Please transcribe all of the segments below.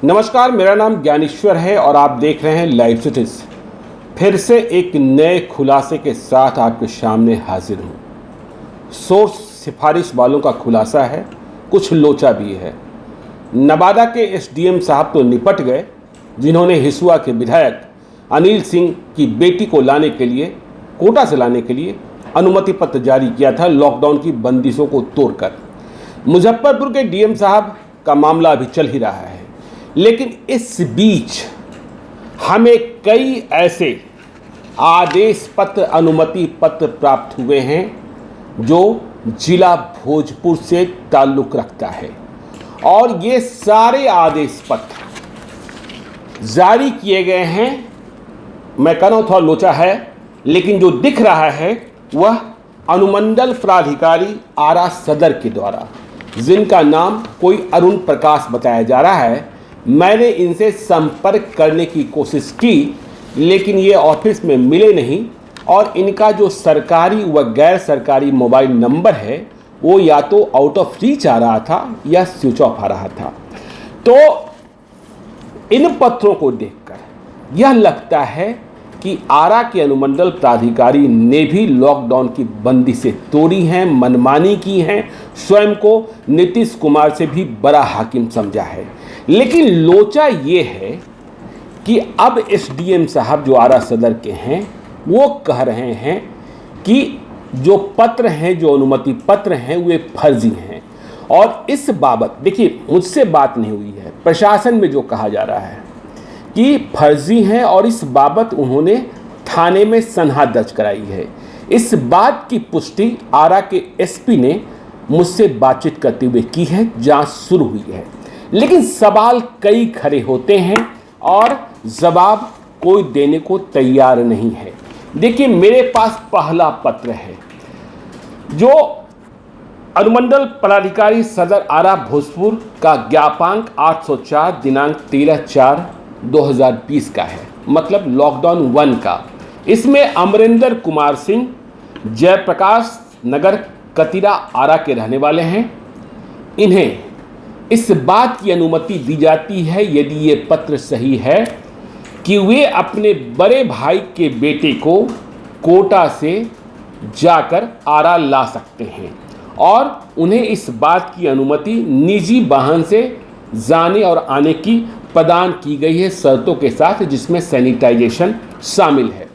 नमस्कार, मेरा नाम ज्ञानेश्वर है और आप देख रहे हैं लाइव सिटीज। फिर से एक नए खुलासे के साथ आपके सामने हाजिर हूँ। सोर्स सिफारिश वालों का खुलासा है, कुछ लोचा भी है। नवादा के एसडीएम साहब तो निपट गए, जिन्होंने हिसुआ के विधायक अनिल सिंह की बेटी को लाने के लिए, कोटा से लाने के लिए अनुमति पत्र जारी किया था लॉकडाउन की बंदिशों को तोड़कर। मुजफ्फरपुर के डीएम साहब का मामला अभी चल ही रहा है, लेकिन इस बीच हमें कई ऐसे आदेश पत्र, अनुमति पत्र प्राप्त हुए हैं जो जिला भोजपुर से ताल्लुक़ रखता है, और ये सारे आदेश पत्र जारी किए गए हैं। मैं कह रहा हूँ थोड़ा लोचा है, लेकिन जो दिख रहा है वह अनुमंडल प्राधिकारी आरा सदर के द्वारा, जिनका नाम कोई अरुण प्रकाश बताया जा रहा है। मैंने इनसे संपर्क करने की कोशिश की, लेकिन ये ऑफिस में मिले नहीं, और इनका जो सरकारी व गैर सरकारी मोबाइल नंबर है वो या तो आउट ऑफ रीच आ रहा था या स्विच ऑफ आ रहा था। तो इन पत्रों को देखकर यह लगता है कि आरा के अनुमंडल प्राधिकारी ने भी लॉकडाउन की बंदी से तोड़ी हैं, मनमानी की हैं, स्वयं को नीतीश कुमार से भी बड़ा हाकिम समझा है। लेकिन लोचा ये है कि अब एसडीएम साहब जो आरा सदर के हैं वो कह रहे हैं कि जो पत्र हैं, जो अनुमति पत्र हैं, वे फर्जी हैं। और इस बाबत देखिए, मुझसे बात नहीं हुई है, प्रशासन में जो कहा जा रहा है कि फर्जी हैं, और इस बाबत उन्होंने थाने में सनहा दर्ज कराई है। इस बात की पुष्टि आरा के एसपी ने मुझसे बातचीत करते हुए की है, जांच शुरू हुई है। लेकिन सवाल कई खड़े होते हैं और जवाब कोई देने को तैयार नहीं है। देखिए, मेरे पास पहला पत्र है जो अनुमंडल पदाधिकारी सदर आरा भोजपुर का ज्ञापांक 804 दिनांक 13/4/2020 का है, मतलब लॉकडाउन 1 का। इसमें अमरिंदर कुमार सिंह जयप्रकाश नगर कतिरा आरा के रहने वाले हैं। इन्हें इस बात की अनुमति दी जाती है, यदि ये पत्र सही है, कि वे अपने बड़े भाई के बेटे को कोटा से जाकर आरा ला सकते हैं, और उन्हें इस बात की अनुमति निजी वाहन से जाने और आने की प्रदान की गई है, शर्तों के साथ, जिसमें सैनिटाइजेशन शामिल है।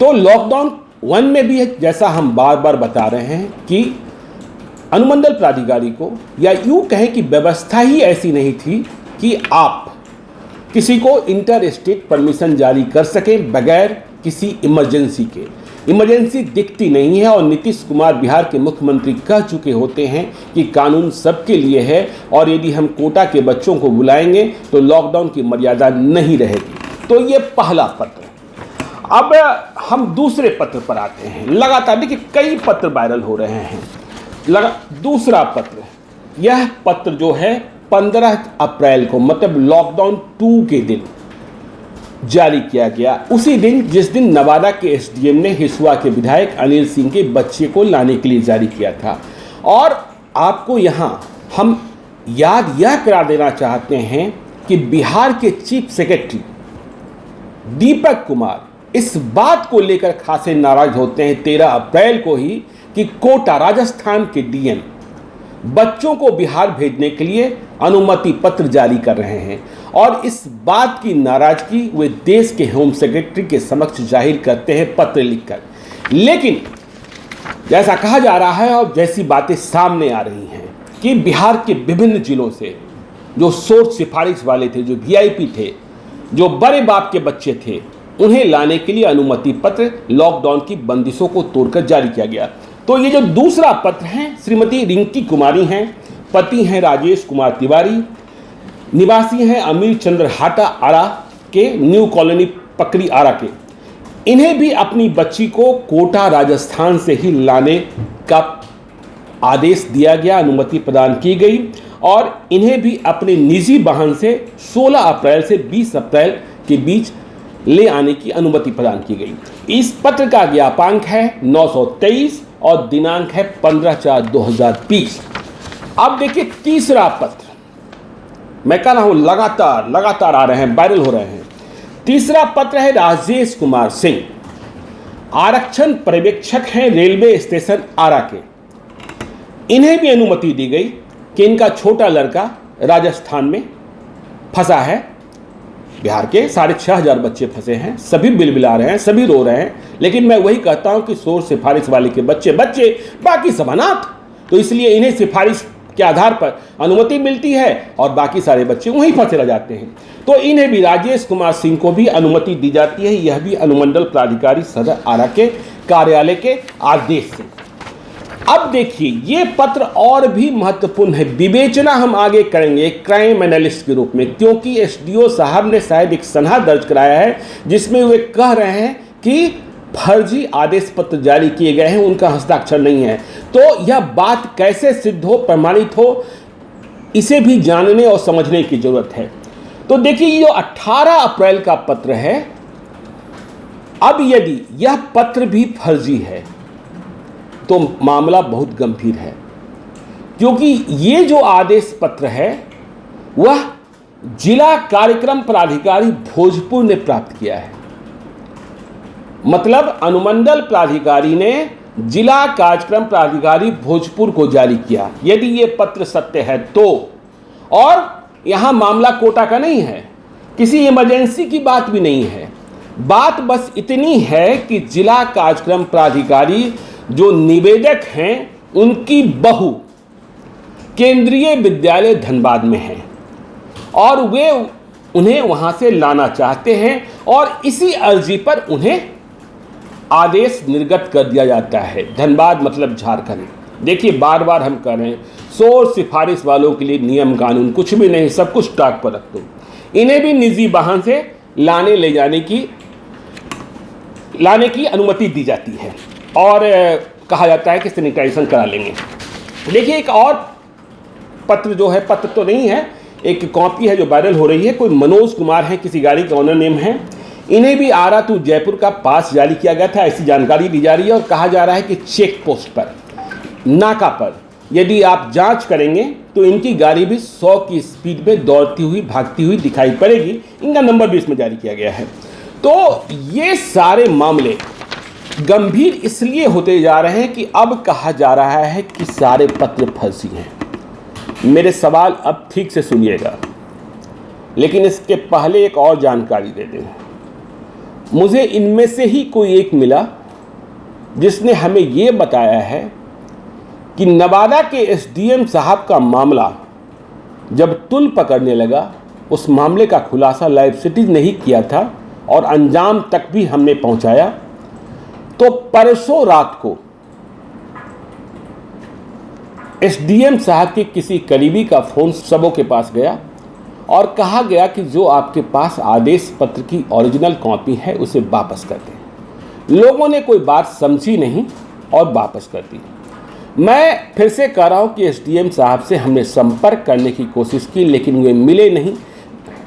तो लॉकडाउन 1 में भी है, जैसा हम बार बार बता रहे हैं कि अनुमंडल प्राधिकारी को, या यूँ कहें कि व्यवस्था ही ऐसी नहीं थी कि आप किसी को इंटर स्टेट परमिशन जारी कर सकें बगैर किसी इमरजेंसी के। इमरजेंसी दिखती नहीं है, और नीतीश कुमार बिहार के मुख्यमंत्री कह चुके होते हैं कि कानून सबके लिए है, और यदि हम कोटा के बच्चों को बुलाएंगे तो लॉकडाउन की मर्यादा नहीं रहेगी। तो ये पहला पत्र। अब हम दूसरे पत्र पर आते हैं। लगातार देखिए कई पत्र वायरल हो रहे हैं। दूसरा पत्र, यह पत्र जो है 15 अप्रैल को, मतलब लॉकडाउन 2 के दिन जारी किया गया, उसी दिन जिस दिन नवादा के एसडीएम ने हिसुआ के विधायक अनिल सिंह के बच्चे को लाने के लिए जारी किया था। और आपको यहाँ हम याद यह करा देना चाहते हैं कि बिहार के चीफ सेक्रेटरी दीपक कुमार इस बात को लेकर खासे नाराज होते हैं 13 अप्रैल को ही, कि कोटा राजस्थान के डीएम बच्चों को बिहार भेजने के लिए अनुमति पत्र जारी कर रहे हैं, और इस बात की नाराजगी वे देश के होम सेक्रेटरी के समक्ष जाहिर करते हैं पत्र लिखकर। लेकिन जैसा कहा जा रहा है और जैसी बातें सामने आ रही हैं कि बिहार के विभिन्न जिलों से जो सोर्स सिफारिश वाले थे, जो वीआईपी थे, जो बड़े बाप के बच्चे थे, उन्हें लाने के लिए अनुमति पत्र लॉकडाउन की बंदिशों को तोड़कर जारी किया गया। तो ये जो दूसरा पत्र है, श्रीमती रिंकी कुमारी हैं, पति हैं राजेश कुमार तिवारी, निवासी हैं अमीर चंद्र हाटा आरा के, न्यू कॉलोनी पकड़ी आरा के। इन्हें भी अपनी बच्ची को कोटा राजस्थान से ही लाने का आदेश दिया गया, अनुमति प्रदान की गई, और इन्हें भी अपने निजी वाहन से 16 अप्रैल से 20 अप्रैल के बीच ले आने की अनुमति प्रदान की गई। इस पत्र का ज्ञापांक है 923 और दिनांक है 15/4/2020। अब देखिए तीसरा पत्र, मैं कह रहा हूं लगातार लगातार आ रहे हैं, वायरल हो रहे हैं। तीसरा पत्र है राजेश कुमार सिंह, आरक्षण पर्यवेक्षक हैं रेलवे स्टेशन आरा के। इन्हें भी अनुमति दी गई कि इनका छोटा लड़का राजस्थान में फंसा है। बिहार के 6,500 बच्चे फंसे हैं, सभी बिलबिला रहे हैं, सभी रो रहे हैं, लेकिन मैं वही कहता हूं कि शोर सिफारिश वाले के बच्चे बाकी सब अनाथ। तो इसलिए इन्हें सिफारिश के आधार पर अनुमति मिलती है और बाकी सारे बच्चे वहीं फंसे रह जाते हैं। तो इन्हें भी, राजेश कुमार सिंह को भी अनुमति दी जाती है, यह भी अनुमंडल प्राधिकारी सदर आरा के कार्यालय के आदेश से। अब देखिए, ये पत्र और भी महत्वपूर्ण है, विवेचना हम आगे करेंगे क्राइम एनालिस्ट के रूप में, क्योंकि एसडीओ साहब ने शायद एक सनहा दर्ज कराया है जिसमें वे कह रहे हैं कि फर्जी आदेश पत्र जारी किए गए हैं, उनका हस्ताक्षर नहीं है। तो यह बात कैसे सिद्ध हो, प्रमाणित हो, इसे भी जानने और समझने की जरूरत है। तो देखिए, ये 18 अप्रैल का पत्र है। अब यदि यह पत्र भी फर्जी है तो मामला बहुत गंभीर है, क्योंकि ये जो आदेश पत्र है वह जिला कार्यक्रम प्राधिकारी भोजपुर ने प्राप्त किया है। मतलब अनुमंडल प्राधिकारी ने जिला कार्यक्रम प्राधिकारी भोजपुर को जारी किया, यदि ये पत्र सत्य है तो। और यहां मामला कोटा का नहीं है, किसी इमरजेंसी की बात भी नहीं है। बात बस इतनी है कि जिला कार्यक्रम प्राधिकारी जो निवेदक हैं उनकी बहू केंद्रीय विद्यालय धनबाद में है और वे उन्हें वहां से लाना चाहते हैं और इसी अर्जी पर उन्हें आदेश निर्गत कर दिया जाता है। धनबाद मतलब झारखंड। देखिए, बार बार हम कह रहे हैं, शोर सिफारिश वालों के लिए नियम कानून कुछ भी नहीं, सब कुछ टाक पर रख दो। इन्हें भी निजी वाहन से लाने ले जाने की अनुमति दी जाती है और कहा जाता है कि सैनिटाइजेशन करा लेंगे। देखिए, एक और पत्र जो है, पत्र तो नहीं है, एक कॉपी है जो वायरल हो रही है। कोई मनोज कुमार है, किसी गाड़ी का ऑनर नेम है। इन्हें भी आरा टू जयपुर का पास जारी किया गया था, ऐसी जानकारी दी जा रही है। और कहा जा रहा है कि चेक पोस्ट पर, नाका पर यदि आप जांच करेंगे तो इनकी गाड़ी भी 100 की स्पीड में दौड़ती हुई, भागती हुई दिखाई पड़ेगी। इनका नंबर भी इसमें जारी किया गया है। तो ये सारे मामले गंभीर इसलिए होते जा रहे हैं कि अब कहा जा रहा है कि सारे पत्र फर्जी हैं। मेरे सवाल अब ठीक से सुनिएगा, लेकिन इसके पहले एक और जानकारी दे दें। मुझे इनमें से ही कोई एक मिला जिसने हमें ये बताया है कि नवादा के एसडीएम साहब का मामला जब तुल पकड़ने लगा, उस मामले का खुलासा लाइव सिटीज ने ही किया था और अंजाम तक भी हमने पहुंचाया। तो परसों रात को एसडीएम साहब के किसी करीबी का फोन सबों के पास गया और कहा गया कि जो आपके पास आदेश पत्र की ओरिजिनल कॉपी है उसे वापस कर दें। लोगों ने कोई बात समझी नहीं और वापस कर दी। मैं फिर से कह रहा हूं कि एसडीएम साहब से हमने संपर्क करने की कोशिश की, लेकिन वे मिले नहीं।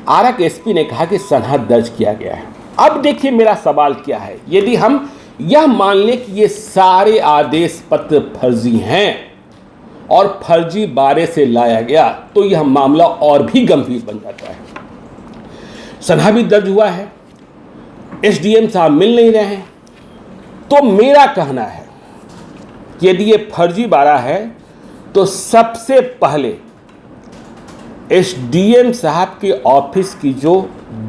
आरा के एसपी ने कहा कि सनहा दर्ज किया गया है। अब देखिए, मेरा सवाल क्या है, यदि हम यह मान लें कि ये सारे आदेश पत्र फर्जी हैं और फर्जी बारे से लाया गया, तो यह मामला और भी गंभीर बन जाता है। सनहा भी दर्ज हुआ है, एसडीएम साहब मिल नहीं रहे हैं। तो मेरा कहना है कि यदि ये फर्जी बारा है तो सबसे पहले एसडीएम साहब के ऑफिस की जो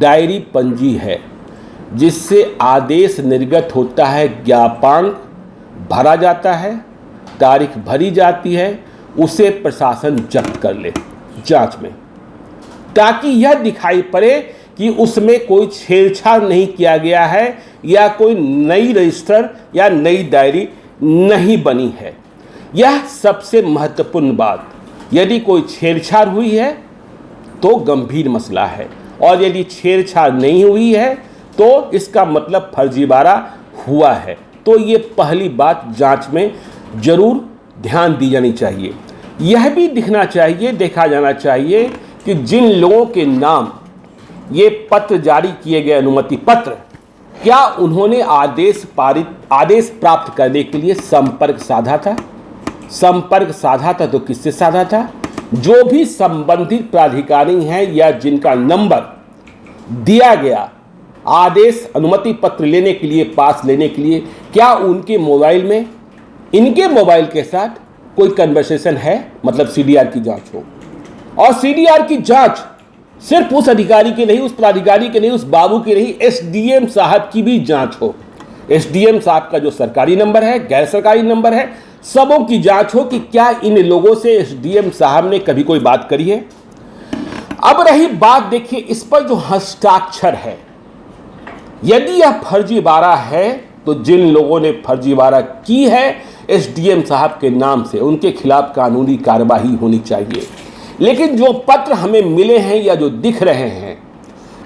डायरी पंजी है जिससे आदेश निर्गत होता है, ज्ञापांक भरा जाता है, तारीख भरी जाती है, उसे प्रशासन जब्त कर ले जांच में, ताकि यह दिखाई पड़े कि उसमें कोई छेड़छाड़ नहीं किया गया है या कोई नई रजिस्टर या नई डायरी नहीं बनी है। यह सबसे महत्वपूर्ण बात। यदि कोई छेड़छाड़ हुई है तो गंभीर मसला है, और यदि छेड़छाड़ नहीं हुई है तो इसका मतलब फर्जीवाड़ा हुआ है। तो ये पहली बात जांच में जरूर ध्यान दी जानी चाहिए। यह भी दिखना चाहिए, देखा जाना चाहिए कि जिन लोगों के नाम ये पत्र जारी किए गए, अनुमति पत्र, क्या उन्होंने आदेश प्राप्त करने के लिए संपर्क साधा था? संपर्क साधा था तो किससे साधा था? जो भी संबंधित प्राधिकारी हैं या जिनका नंबर दिया गया आदेश अनुमति पत्र लेने के लिए, पास लेने के लिए, क्या उनके मोबाइल में इनके मोबाइल के साथ कोई कन्वर्सेशन है, मतलब सीडीआर की जांच हो। और सीडीआर की जांच सिर्फ उस अधिकारी की नहीं, उस प्राधिकारी की नहीं, उस बाबू की नहीं, एसडीएम साहब की भी जांच हो। एसडीएम साहब का जो सरकारी नंबर है, गैर सरकारी नंबर है, सबों की जांच हो कि क्या इन लोगों से एसडीएम साहब ने कभी कोई बात करी है। अब रही बात, देखिए इस पर जो हस्ताक्षर है, यदि यह फर्जीवाड़ा है तो जिन लोगों ने फर्जीवाड़ा की है एसडीएम साहब के नाम से, उनके खिलाफ कानूनी कार्रवाई होनी चाहिए। लेकिन जो पत्र हमें मिले हैं या जो दिख रहे हैं,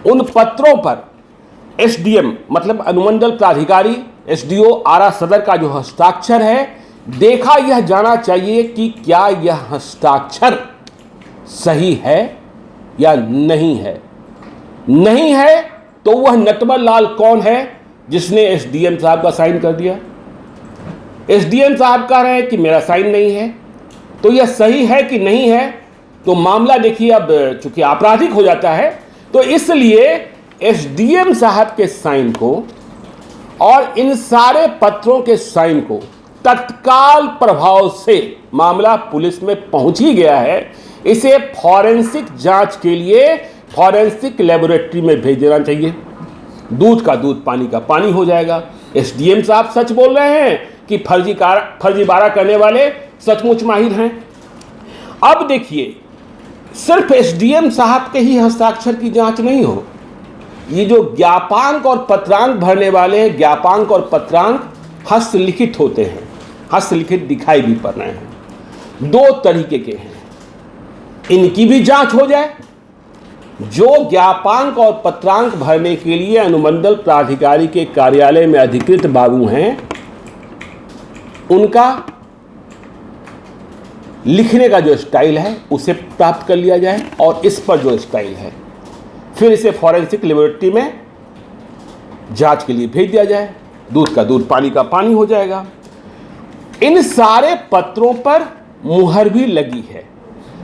उन पत्रों पर एसडीएम मतलब अनुमंडल प्राधिकारी एसडीओ आरा सदर का जो हस्ताक्षर है, देखा यह जाना चाहिए कि क्या यह हस्ताक्षर सही है या नहीं है। नहीं है तो वह नटवर लाल कौन है जिसने एसडीएम साहब का साइन कर दिया। एसडीएम साहब कह रहे हैं कि मेरा साइन नहीं है, तो यह सही है कि नहीं है। तो मामला देखिए अब चूंकि आपराधिक हो जाता है, तो इसलिए एसडीएम साहब के साइन को और इन सारे पत्रों के साइन को तत्काल प्रभाव से मामला पुलिस में पहुंच ही गया है। इसे फॉरेंसिक जांच के लिए फॉरेंसिक लेबोरेटरी में भेज देना चाहिए। दूध का दूध, पानी का पानी हो जाएगा। एसडीएम साहब सच बोल रहे हैं कि फर्जीवाड़ा करने वाले सचमुच माहिर हैं। अब देखिए, सिर्फ एसडीएम साहब के ही हस्ताक्षर की जांच नहीं हो, ये जो ज्ञापांक और पत्रांक भरने वाले हैं, ज्ञापांक और पत्रांक हस्तलिखित होते हैं, हस्तलिखित दिखाई भी पड़ रहे हैं, दो तरीके के हैं, इनकी भी जांच हो जाए। जो ज्ञापांक और पत्रांक भरने के लिए अनुमंडल प्राधिकारी के कार्यालय में अधिकृत बाबू हैं, उनका लिखने का जो स्टाइल है उसे प्राप्त कर लिया जाए, और इस पर जो स्टाइल है फिर इसे फॉरेंसिक लेबोरेटरी में जांच के लिए भेज दिया जाए। दूध का दूध, पानी का पानी हो जाएगा। इन सारे पत्रों पर मुहर भी लगी है,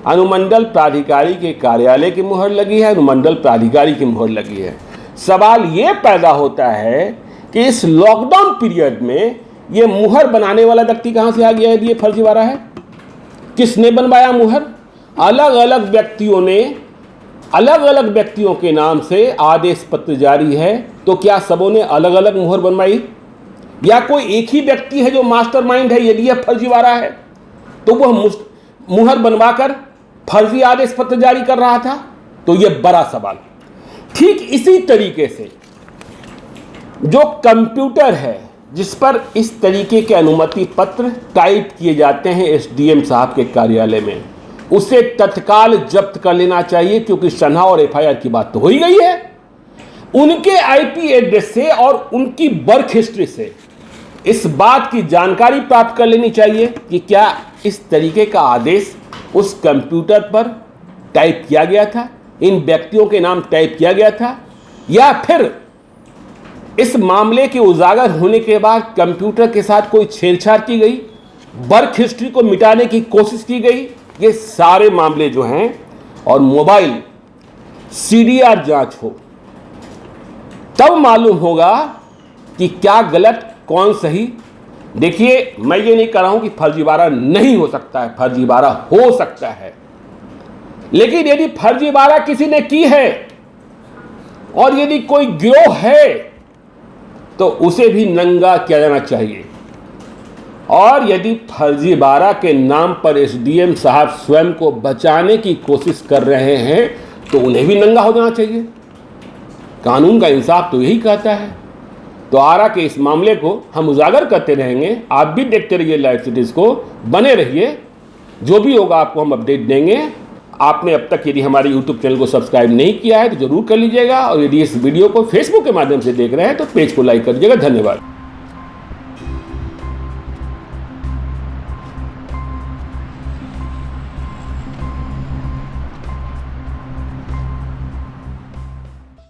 अनुमंडल प्राधिकारी के कार्यालय की मुहर लगी है, अनुमंडल प्राधिकारी की मुहर लगी है। सवाल ये पैदा होता है कि इस लॉकडाउन पीरियड में ये मुहर बनाने वाला व्यक्ति कहां से आ गया है? ये फर्जीवाड़ा है, किसने बनवाया मुहर? अलग अलग व्यक्तियों ने अलग अलग व्यक्तियों के नाम से आदेश पत्र जारी है, तो क्या सबों ने अलग अलग मुहर बनवाई, या कोई एक ही व्यक्ति है जो मास्टरमाइंड है? यदि यह फर्जीवाड़ा है तो वह मुहर बनवाकर फर्जी आदेश पत्र जारी कर रहा था, तो यह बड़ा सवाल। ठीक इसी तरीके से जो कंप्यूटर है जिस पर इस तरीके के अनुमति पत्र टाइप किए जाते हैं एसडीएम साहब के कार्यालय में, उसे तत्काल जब्त कर लेना चाहिए, क्योंकि सनहा और एफआईआर की बात तो हो ही गई है। उनके आईपी एड्रेस से और उनकी वर्क हिस्ट्री से इस बात की जानकारी प्राप्त कर लेनी चाहिए कि क्या इस तरीके का आदेश उस कंप्यूटर पर टाइप किया गया था, इन व्यक्तियों के नाम टाइप किया गया था, या फिर इस मामले के उजागर होने के बाद कंप्यूटर के साथ कोई छेड़छाड़ की गई, वर्क हिस्ट्री को मिटाने की कोशिश की गई। ये सारे मामले जो हैं, और मोबाइल सीडीआर जांच हो, तब मालूम होगा कि क्या गलत कौन सही। देखिए, मैं ये नहीं कह रहा हूं कि फर्जीवाड़ा नहीं हो सकता है, फर्जीवाड़ा हो सकता है, लेकिन यदि फर्जीवाड़ा किसी ने की है और यदि कोई गिरोह है तो उसे भी नंगा किया जाना चाहिए। और यदि फर्जीवाड़ा के नाम पर एसडीएम साहब स्वयं को बचाने की कोशिश कर रहे हैं तो उन्हें भी नंगा हो जाना चाहिए। कानून का इंसाफ तो यही कहता है। तो आरा के इस मामले को हम उजागर करते रहेंगे। आप भी देखते रहिए लाइव सिटीज को, बने रहिए, जो भी होगा आपको हम अपडेट देंगे। आपने अब तक यदि हमारे YouTube चैनल को सब्सक्राइब नहीं किया है तो जरूर कर लीजिएगा, और यदि इस वीडियो को फेसबुक के माध्यम से देख रहे हैं तो पेज को लाइक कर दीजिएगा। धन्यवाद।